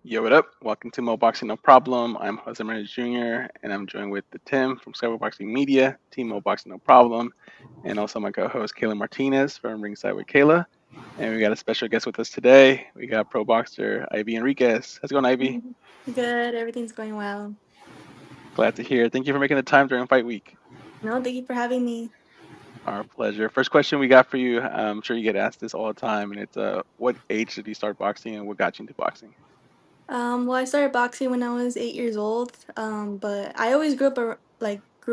Yo, what up? Welcome to Mo Boxing No Problem. I'm Jose Maria Jr. and I'm joined with the Tim from Skyward Boxing Media, Team Mo Boxing No Problem, and also my co-host Kayla Martinez from Ringside with Kayla. And we got a special guest with us today. We got pro boxer Ivy Enriquez. How's it going, Ivy? Mhm. Good, everything's going well. Glad to hear. Thank you for making the time during fight week. No, thank you for having me. Our pleasure. First question we got for you. I'm sure you get asked this all the time, and it's what age did you start boxing and what got you into boxing? Well, I started boxing when I was 8 years old. But I always grew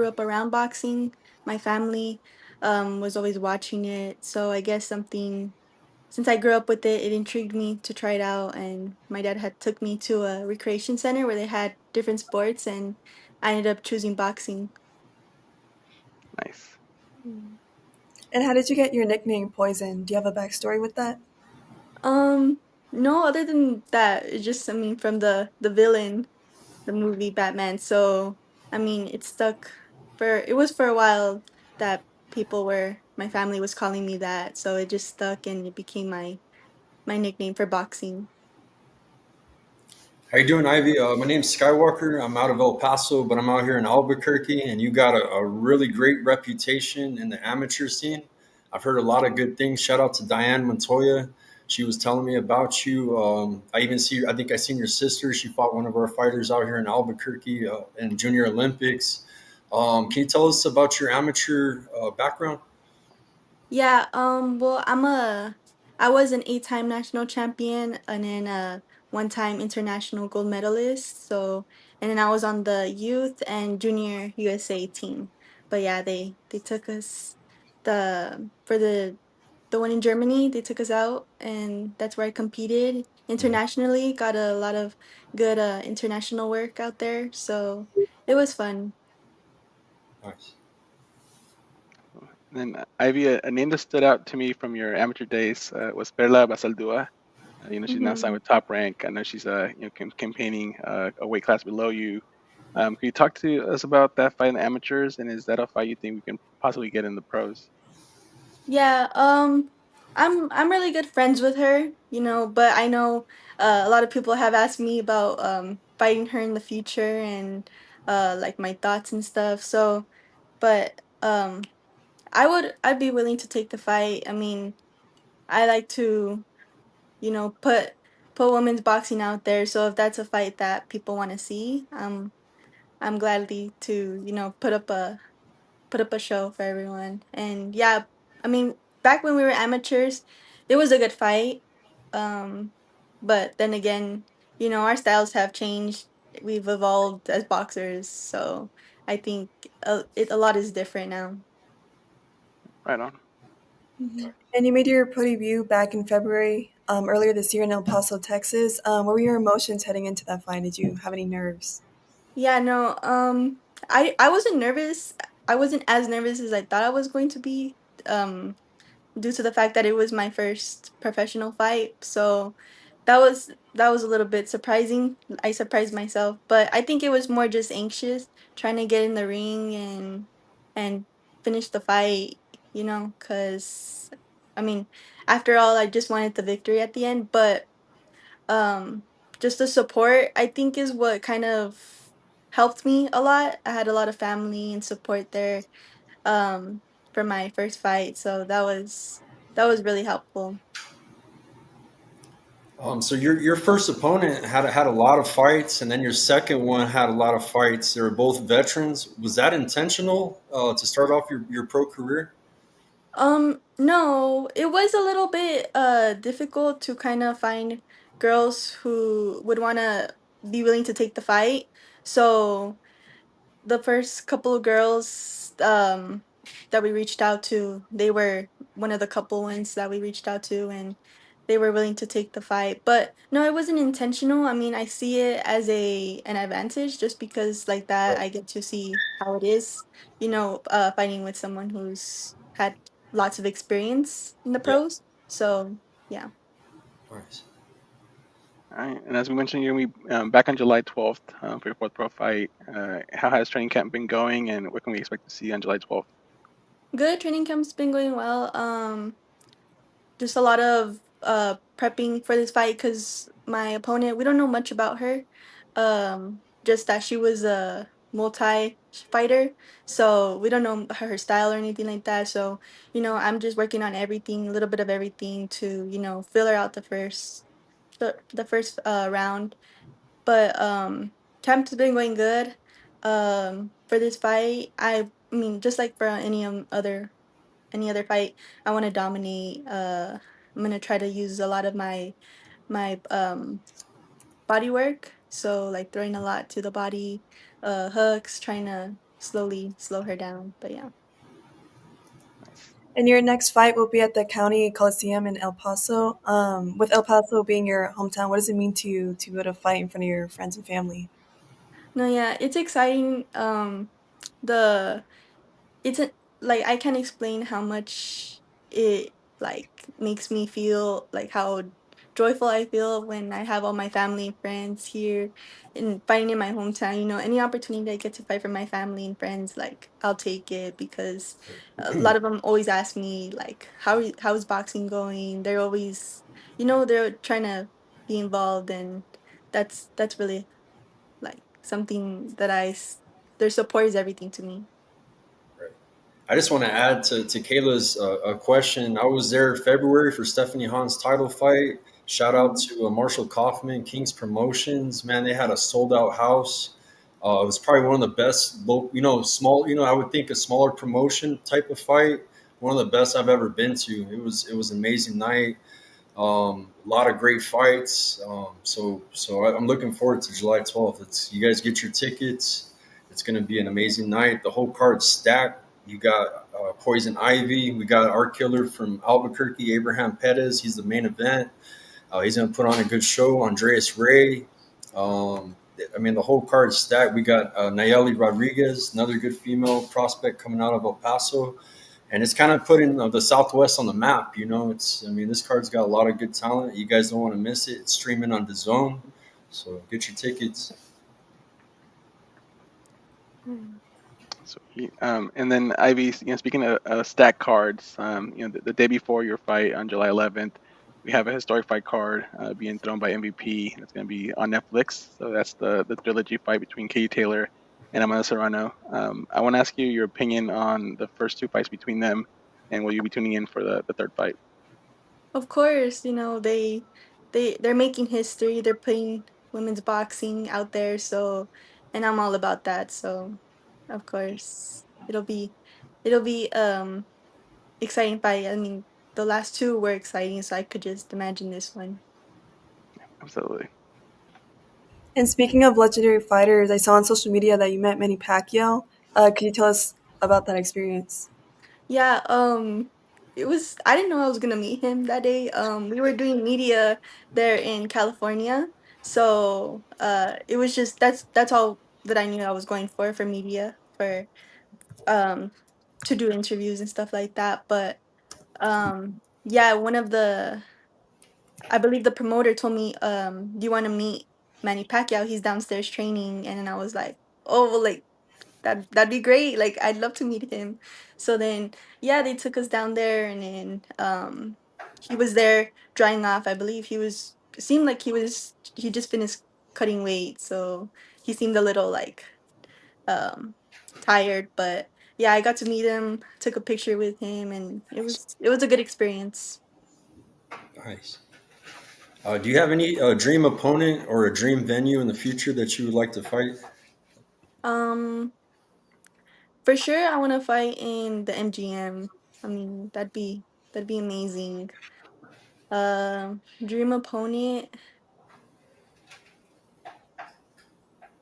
up around boxing. My family was always watching it, so I guess something since I grew up with it, it intrigued me to try it out. And my dad had took me to a recreation center where they had different sports, and I ended up choosing boxing. Nice. And how did you get your nickname Poison? Do you have a backstory with that? Um, no, other than that, it's just from the villain, the movie Batman. So, it stuck it was for a while that my family was calling me that. So it just stuck and it became my nickname for boxing. How you doing, Ivy? My name's Skywalker. I'm out of El Paso, but I'm out here in Albuquerque, and you got a really great reputation in the amateur scene. I've heard a lot of good things. Shout out to Diane Montoya. She was telling me about you. I think I seen your sister. She fought one of our fighters out here in Albuquerque in Junior Olympics. Can you tell us about your amateur background? Yeah, well, I was an 8-time national champion and then a one-time international gold medalist. So, and then I was on the youth and junior USA team. But yeah, they took us for the one in Germany, they took us out and that's where I competed internationally, got a lot of good international work out there. So, it was fun. Nice. And then Ivy, a name that stood out to me from your amateur days was Perla Basaldua. She's now signed Mhm. with Top Rank. I know she's campaigning a weight class below you. Can you talk to us about that fight in the amateurs, and is that a fight you think we can possibly get in the pros? Yeah, I'm really good friends with her, but I know a lot of people have asked me about fighting her in the future and like my thoughts and stuff. So, but I'd be willing to take the fight. I like to, put women's boxing out there. So if that's a fight that people want to see, I'm gladly to, put up a show for everyone. And yeah, I mean, back when we were amateurs, it was a good fight. Um, but then again, our styles have changed. We've evolved as boxers, so I think a lot is different now. Right on. And you made your pro debut back in February, earlier this year in El Paso, Texas. What were your emotions heading into that fight? Did you have any nerves? Yeah, no, I wasn't nervous. I wasn't as nervous as I thought I was going to be. Um, due to the fact that it was my first professional fight. So that was a little bit surprising. I surprised myself, but I think it was more just anxious trying to get in the ring and finish the fight, cuz I mean, after all I just wanted the victory at the end, but um just the support I think is what kind of helped me a lot. I had a lot of family and support there um for my first fight, so that was really helpful. So your first opponent had a lot of fights, and then your second one had a lot of fights. They were both veterans. Was that intentional to start off your pro career? No, it was a little bit difficult to kind of find girls who would want to be willing to take the fight. So the first couple of girls that we reached out to, they were one of the couple ones that we reached out to, and they were willing to take the fight. But no, it wasn't intentional. I see it as an advantage just because like that I get to see how it is, fighting with someone who's had lots of experience in the Yeah. pros. So, yeah. Nice. All right. And as we mentioned, you're going to be back on July 12th for your fourth pro fight. How has training camp been going, and what can we expect to see on July 12th? Good training camp's been going well. Just a lot of prepping for this fight because my opponent, we don't know much about her. Just that she was a multi fighter, so we don't know her style or anything like that. So I'm just working on everything, a little bit of everything to fill her out the first round. But camp's been going good. For this fight, I mean, just like for any other fight, I want to dominate. I'm gonna try to use a lot of my body work. So like throwing a lot to the body, hooks, trying to slowly slow her down. But yeah. Nice. And your next fight will be at the County Coliseum in El Paso. With El Paso being your hometown, what does it mean to you to be able to fight in front of your friends and family? No, yeah, it's exciting. The it's a, like I can't explain how much it like makes me feel like how joyful I feel when I have all my family and friends here and fighting in my hometown. Any opportunity I get to fight for my family and friends, like I'll take it because a lot of them always ask me like how's boxing going. They're always they're trying to be involved, and that's really like something that their support is everything to me. Right. I just want to add to Kayla's a question. I was there February for Stephanie Hahn's title fight. Shout out Mhm. to Marshall Kaufman, King's Promotions. Man, they had a sold out house. It was probably one of the best, small. I would think a smaller promotion type of fight. One of the best I've ever been to. It was an amazing night. A lot of great fights. I'm looking forward to July 12th. You guys get your tickets. It's going to be an amazing night. The whole card's stacked. You got Poison Ivy. We got our killer from Albuquerque, Abraham Pettis. He's the main event. He's going to put on a good show. Andreas Ray. The whole card's stacked. We got Nayeli Rodriguez, another good female prospect coming out of El Paso, and it's kind of putting the Southwest on the map. This card's got a lot of good talent. You guys don't want to miss it. It's streaming on DAZN, so get your tickets. Mm. Sweet. And then Ivy, speaking of stack cards, the day before your fight on July 11th, we have a historic fight card being thrown by MVP, and it's going to be on Netflix. So that's the trilogy fight between Katie Taylor and Amanda Serrano. I want to ask you your opinion on the first two fights between them, and will you be tuning in for the third fight? Of course, they're making history. They're putting women's boxing out there, and I'm all about that. So, of course, it'll be exciting fight. I mean, the last two were exciting, so I could just imagine this one. Absolutely. And speaking of legendary fighters, I saw on social media that you met Manny Pacquiao. Could you tell us about that experience? Yeah, I didn't know I was gonna meet him that day. We were doing media there in California. So, it was just that's all that I knew I was going for media, um to do interviews and stuff like that. But yeah, I believe the promoter told me, do you want to meet Manny Pacquiao? He's downstairs training, and then I was like, oh, well, like that'd be great. Like I'd love to meet him. So then yeah, they took us down there, and then he was there drying off. I believe it seemed like he just finished cutting weight, so he seemed a little like um tired, but yeah, I got to meet him, took a picture with him, and it was a good experience. Nice. Do you have any dream opponent or a dream venue in the future that you would like to fight? Um for sure I want to fight in the MGM. I mean, that'd be amazing. Dream opponent.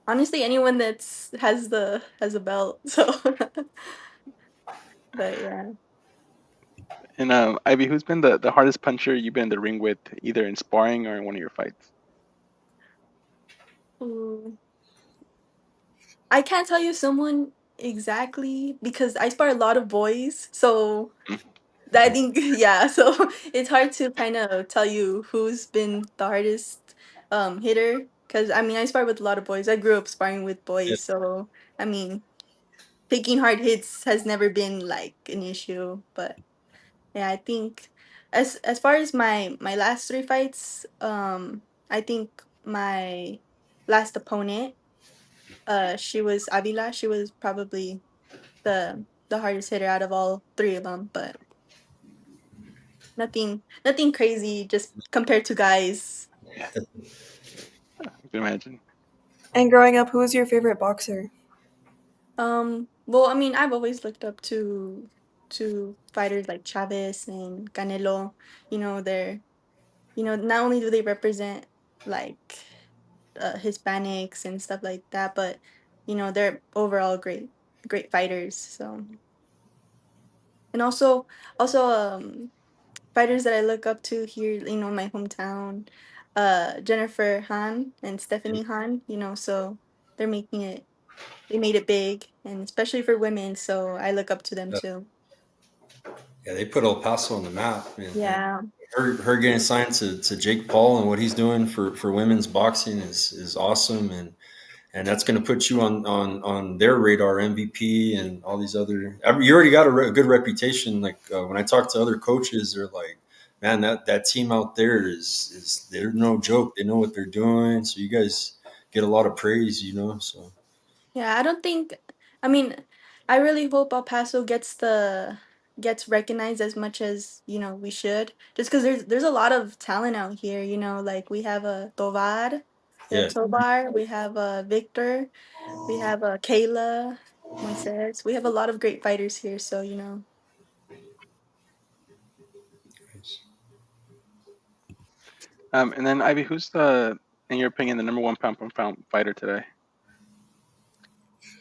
Honestly, anyone that's has a belt. So, but yeah. And Ivy, who's been the hardest puncher you've been in the ring with, either in sparring or in one of your fights? Ooh. I can't tell you someone exactly because I spar a lot of boys. So Mm, I think yeah. So it's hard to kind of tell you who's been the hardest hitter. Because I mean, I spar with a lot of boys. I grew up sparring with Yeah, boys, so I mean, taking hard hits has never been like an issue. But yeah, I think as far as my last three fights, I think my last opponent, she was Avila. She was probably the hardest hitter out of all three of them, but nothing crazy just compared to guys. I can imagine. And growing up, who was your favorite boxer? Well, I mean, I've always looked up to fighters like Chavez and Canelo. They're not only do they represent like Hispanics and stuff like that, but they're overall great fighters. So, and also fighters that I look up to here, in my hometown, Jennifer Han and Stephanie Han. So they're making it. They made it big, and especially for women. So I look up to them too. Yeah, they put El Paso on the map, and Yeah. her getting signed to Jake Paul and what he's doing for women's boxing is awesome, and that's going to put you on their radar, MVP and all these other. You already got a good reputation. Like when I talk to other coaches, they're like, "Man, that team out there is they're no joke. They know what they're doing." So you guys get a lot of praise, So Yeah, I don't think. I mean, I really hope El Paso gets recognized as much as we should. Just because there's a lot of talent out here. Like we have a Tovar, we have yeah, Tobar, we have Victor, we have Kayla, Moises. We have a lot of great fighters here. So. And then Ivy, who's in your opinion, the number one pound for pound fighter today?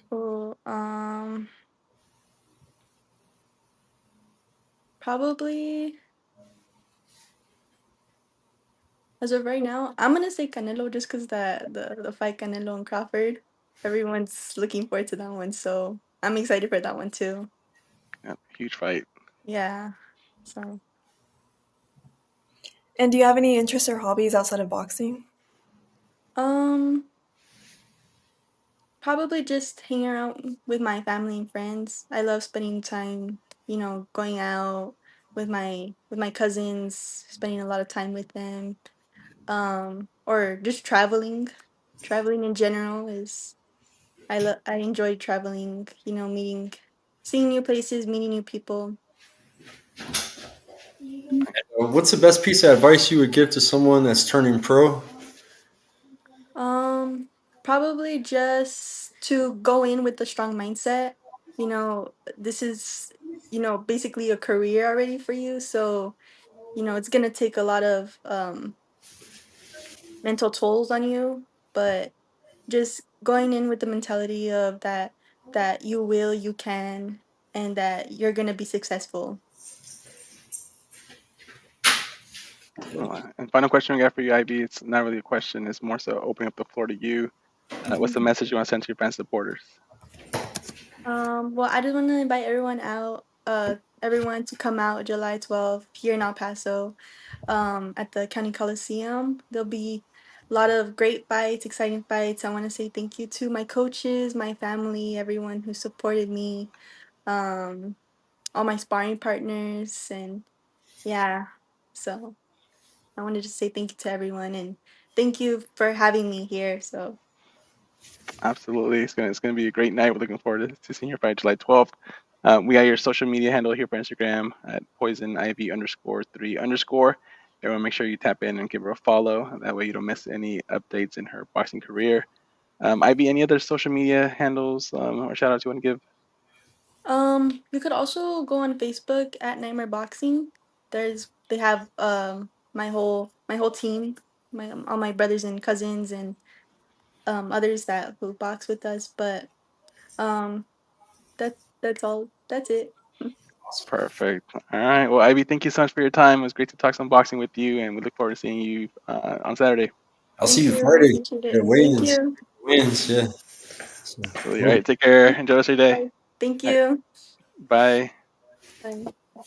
Oh, probably as of right now, I'm gonna say Canelo just because the fight Canelo and Crawford, everyone's looking forward to that one. So I'm excited for that one too. Yeah, huge fight. Yeah. So And do you have any interests or hobbies outside of boxing? um probably just hanging out with my family and friends. I love spending time, going out with my cousins, spending a lot of time with them. Or just traveling. Traveling in general is I enjoy traveling, seeing new places, meeting new people. What's the best piece of advice you would give to someone that's turning pro? Um, Probably just to go in with a strong mindset. This is, basically a career already for you. So, it's gonna take a lot of mental tolls on you, but just going in with the mentality of that you can, and that you're gonna be successful. And final question we got for you, Ivy. It's not really a question. It's more so opening up the floor to you. What's the message you want to send to your fans supporters? Well, I just want to invite everyone to come out July 12th here in El Paso, at the County Coliseum. There'll be a lot of great fights, exciting fights. I want to say thank you to my coaches, my family, everyone who supported me, um, all my sparring partners, and yeah. So I wanted to say thank you to everyone, and thank you for having me here. So, Absolutely. It's gonna be a great night. We're looking forward to seeing your fight July 12th. We got your social media handle here for Instagram at poisonivy_3_. Everyone make sure you tap in and give her a follow. That way you don't miss any updates in her boxing career. Ivy, any other social media handles or shout outs you want to give? you could also go on Facebook at Nightmare Boxing. They have my whole team, all my brothers and cousins, and others that who box with us. But um that's all. That's it. That's perfect. All right. Well, Ivy, thank you so much for your time. It was great to talk some boxing with you, and we look forward to seeing you on Saturday. I'll see Thank you you. I Friday appreciate at it. Thank weigh-ins. you. Wins, yeah. So, Absolutely. All cool. right. Take care. Enjoy the rest of your day. Bye. Thank All right. you. Bye. Bye.